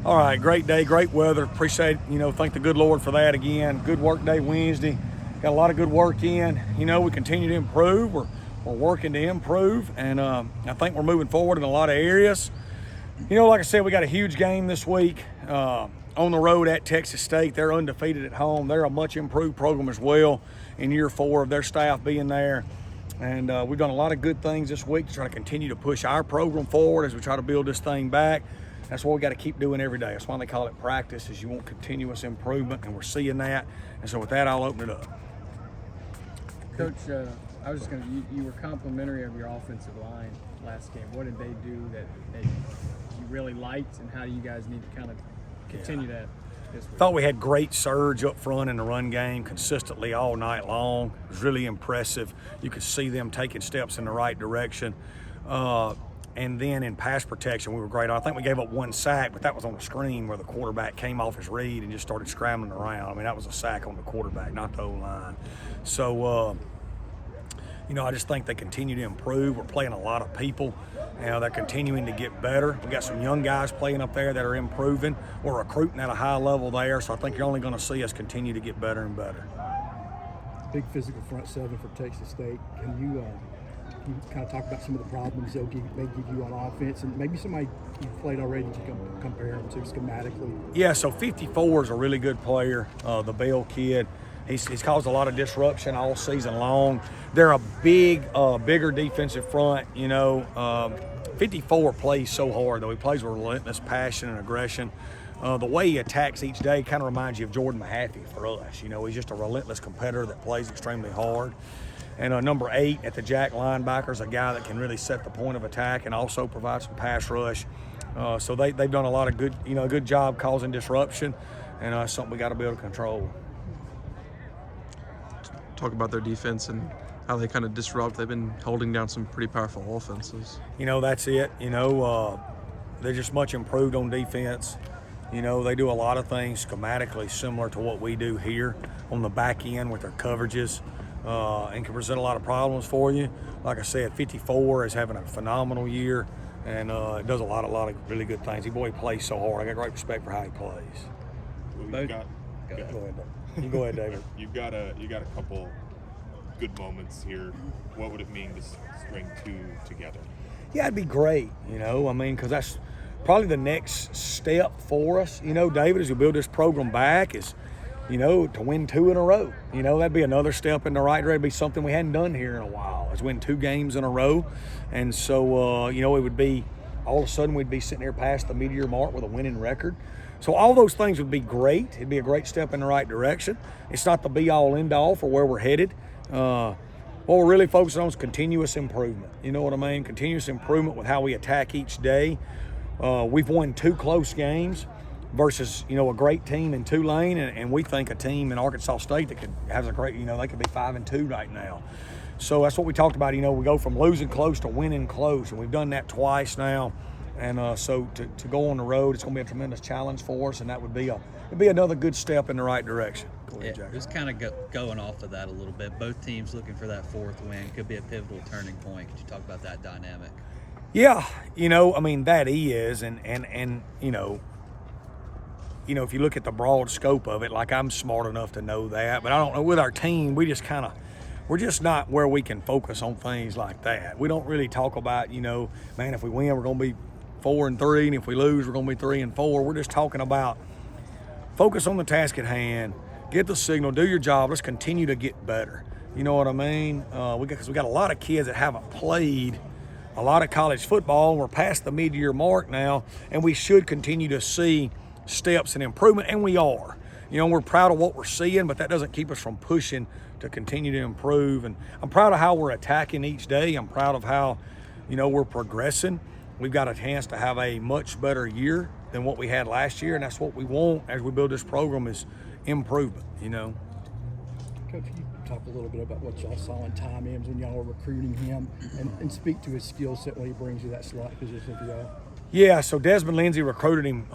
All right, great day, great weather. Appreciate, thank the good Lord for that again. Good work day Wednesday. Got a lot of good work in. We continue to improve. We're working to improve, and I think we're moving forward in a lot of areas. Like I said, we got a huge game this week on the road at Texas State. They're undefeated at home. They're a much improved program as well in year 4 of their staff being there. And we've done a lot of good things this week to try to continue to push our program forward as we try to build this thing back. That's what we got to keep doing every day. That's why they call it practice, is you want continuous improvement, and we're seeing that. And so with that, I'll open it up. Coach, I was just going to, you were complimentary of your offensive line last game. What did they do that you really liked, and how do you guys need to kind of continue that this week? Thought we had great surge up front in the run game consistently all night long. It was really impressive. You could see them taking steps in the right direction. And then in pass protection, we were great. I think we gave up 1 sack, but that was on the screen where the quarterback came off his read and just started scrambling around. I mean, that was a sack on the quarterback, not the O-line. So, I just think they continue to improve. We're playing a lot of people. They're continuing to get better. We got some young guys playing up there that are improving. We're recruiting at a high level there, so I think you're only going to see us continue to get better and better. Big physical front seven for Texas State. Can you kind of talk about some of the problems they give you on offense, and maybe somebody you've played already you can compare them to schematically? Yeah, so 54 is a really good player, the Bell kid. He's caused a lot of disruption all season long. They're a bigger defensive front, 54 plays so hard, though. He plays with relentless passion and aggression. The way he attacks each day kind of reminds you of Jordan Mahaffey for us. He's just a relentless competitor that plays extremely hard. And number 8 at the jack linebacker is a guy that can really set the point of attack and also provide some pass rush. So they've done a lot of good, a good job causing disruption, and something we got to be able to control. Talk about their defense and how they kind of disrupt. They've been holding down some pretty powerful offenses. That's it. They're just much improved on defense. They do a lot of things schematically similar to what we do here on the back end with their coverages. And can present a lot of problems for you. Like I said, 54 is having a phenomenal year, and does a lot of really good things. He plays so hard. I got great respect for how he plays. Well, Go ahead. You go ahead, David. you got a couple good moments here. What would it mean to string 2 together? Yeah, it'd be great. Because that's probably the next step for us. David, as we build this program back, is to win 2 in a row. That'd be another step in the right direction. It'd be something we hadn't done here in a while, is win 2 games in a row. And so, it would be, all of a sudden we'd be sitting there past the mid-year mark with a winning record. So all those things would be great. It'd be a great step in the right direction. It's not the be-all, end-all for where we're headed. What we're really focusing on is continuous improvement. You know what I mean? Continuous improvement with how we attack each day. We've won 2 close games versus, a great team in Tulane, and we think a team in Arkansas State that has a great, they could be 5-2 right now. So that's what we talked about. We go from losing close to winning close, and we've done that twice now. And so to go on the road, it's going to be a tremendous challenge for us, and that would be another good step in the right direction. Go ahead, Jack. Just kind of going off of that a little bit. Both teams looking for that 4th win. Could be a pivotal turning point. Could you talk about that dynamic? Yeah, that is, and if you look at the broad scope of it, like I'm smart enough to know that, but I don't know, with our team, we're just not where we can focus on things like that. We don't really talk about, man, if we win, we're going to be 4-3, and if we lose, we're going to be 3-4. We're just talking about focus on the task at hand, get the signal, do your job, let's continue to get better. You know what I mean? Because we got a lot of kids that haven't played a lot of college football, and we're past the mid-year mark now, and we should continue to see steps in improvement, and we are. We're proud of what we're seeing, but that doesn't keep us from pushing to continue to improve. And I'm proud of how we're attacking each day. I'm proud of how, we're progressing. We've got a chance to have a much better year than what we had last year, and that's what we want as we build this program, is improvement, Coach, you talk a little bit about what y'all saw in Ty Mims when y'all were recruiting him, and speak to his skill set when he brings you that slot position for y'all. Yeah, so Desmond Lindsay recruited him,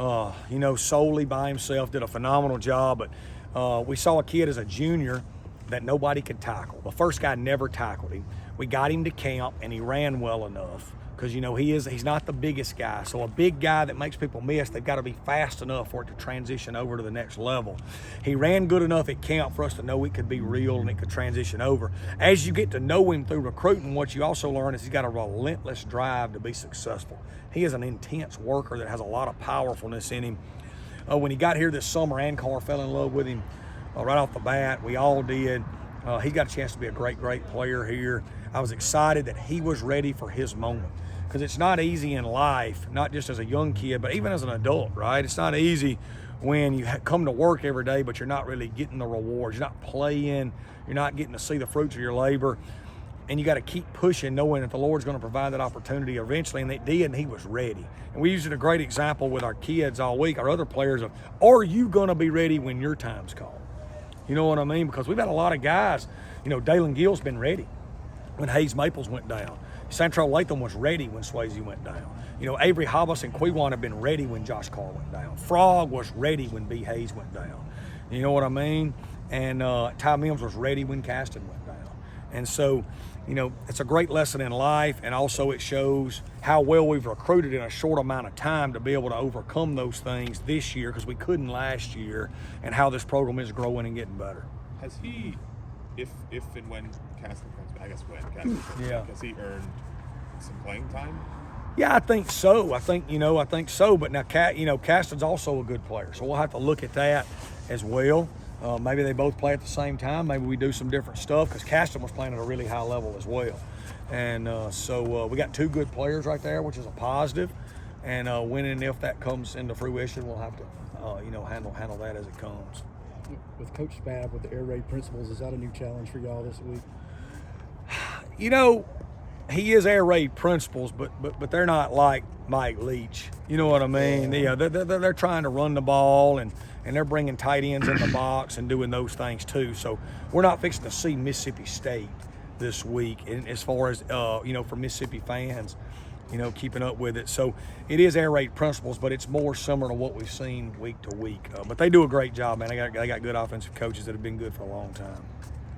solely by himself, did a phenomenal job. But we saw a kid as a junior that nobody could tackle. The first guy never tackled him. We got him to camp, and he ran well enough because he's not the biggest guy. So a big guy that makes people miss, they've got to be fast enough for it to transition over to the next level. He ran good enough at camp for us to know it could be real and it could transition over. As you get to know him through recruiting, what you also learn is he's got a relentless drive to be successful. He is an intense worker that has a lot of powerfulness in him. When he got here this summer, Ankar fell in love with him right off the bat. We all did. He got a chance to be a great player here. I was excited that he was ready for his moment, because it's not easy in life, not just as a young kid, but even as an adult, right? It's not easy when you come to work every day, but you're not really getting the rewards. You're not playing. You're not getting to see the fruits of your labor. And you got to keep pushing, knowing that the Lord's going to provide that opportunity eventually, and they did, and he was ready. And we used it a great example with our kids all week, our other players, of, are you going to be ready when your time's called? You know what I mean? Because we've had a lot of guys, Dalen Gill's been ready when Hayes Maples went down. Santrell Latham was ready when Swayze went down. Avery Hobbs and Quiwan have been ready when Josh Carr went down. Frog was ready when B. Hayes went down. You know what I mean? And Ty Mims was ready when Caston went down. And so, it's a great lesson in life, and also it shows how well we've recruited in a short amount of time to be able to overcome those things this year, because we couldn't last year, and how this program is growing and getting better. Has he, if and when Caston comes back, I guess when Caston comes back, has he earned some playing time? Yeah, I think so. I think so. But now, Caston's also a good player, so we'll have to look at that as well. Maybe they both play at the same time. Maybe we do some different stuff, because Caston was playing at a really high level as well. And so we got two good players right there, which is a positive. And when and if that comes into fruition, we'll have to, handle that as it comes. With Coach Spav, with the air raid principles, is that a new challenge for y'all this week? He is air raid principles, but they're not like Mike Leach. You know what I mean? Yeah, they're trying to run the ball, and they're bringing tight ends in the box and doing those things too. So we're not fixing to see Mississippi State this week, and as far as for Mississippi fans, keeping up with it. So it is air raid principles, but it's more similar to what we've seen week to week. But they do a great job, man. They got good offensive coaches that have been good for a long time.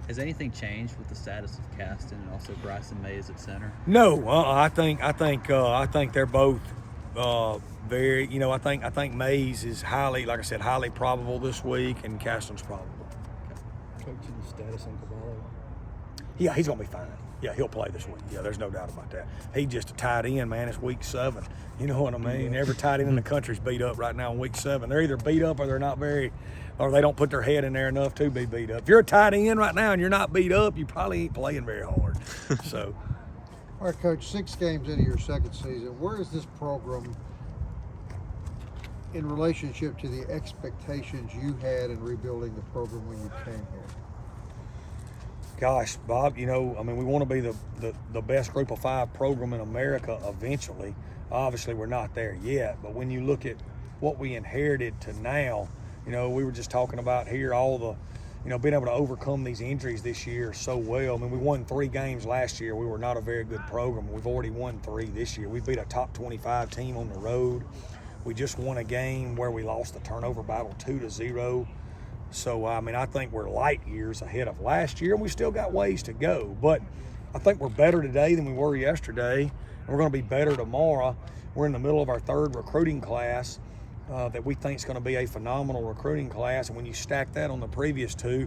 Has anything changed with the status of Caston and also Bryson Mays at center? No, I think they're both very. I think Mays is highly, like I said, highly probable this week, and Caston's probable. Coach, any status on Cavallo? Yeah, he's gonna be fine. Yeah, he'll play this week. Yeah, there's no doubt about that. He's just a tight end, man. It's week 7. You know what I mean? Every tight end in the country's beat up right now in week 7. They're either beat up or they're not or they don't put their head in there enough to be beat up. If you're a tight end right now and you're not beat up, you probably ain't playing very hard. So. All right, Coach, 6 games into your second season, where is this program in relationship to the expectations you had in rebuilding the program when you came here? Gosh, Bob, we want to be the best group of 5 program in America eventually. Obviously, we're not there yet, but when you look at what we inherited to now, we were just talking about here all the, being able to overcome these injuries this year so well. I mean, we won 3 games last year. We were not a very good program. We've already won 3 this year. We beat a top 25 team on the road. We just won a game where we lost the turnover battle 2-0. So, I think we're light years ahead of last year, and we still got ways to go. But I think we're better today than we were yesterday, and we're going to be better tomorrow. We're in the middle of our 3rd recruiting class that we think is going to be a phenomenal recruiting class. And when you stack that on the previous 2,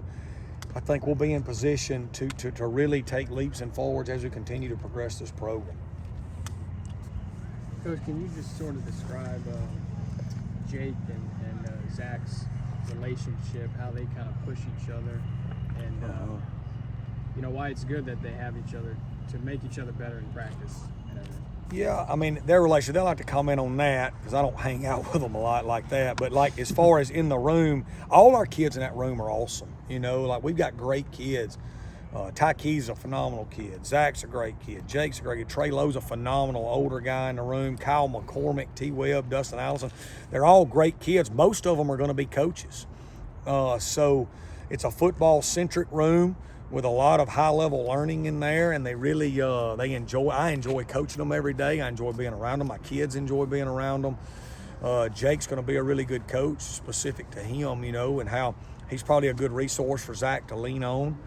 I think we'll be in position to really take leaps and forwards as we continue to progress this program. Coach, can you just sort of describe Jake and Zach's relationship, how they kind of push each other, and why it's good that they have each other to make each other better in practice and everything? Yeah, their relationship, they'll have to comment on that because I don't hang out with them a lot like that. But as far as in the room, all our kids in that room are awesome. We've got great kids. Ty Key's a phenomenal kid. Zach's a great kid. Jake's a great kid. Trey Lowe's a phenomenal older guy in the room. Kyle McCormick, T. Webb, Dustin Allison. They're all great kids. Most of them are going to be coaches. So it's a football-centric room with a lot of high-level learning in there, and they really I enjoy coaching them every day. I enjoy being around them. My kids enjoy being around them. Jake's going to be a really good coach specific to him, and how he's probably a good resource for Zach to lean on.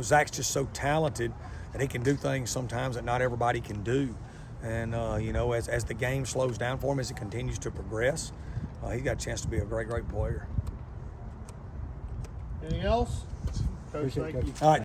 Zach's just so talented. and he can do things sometimes that not everybody can do. And you know, as the game slows down for him, as it continues to progress, he's got a chance to be a great player. Anything else? Coach, Appreciate it, thank you. Coach. All right.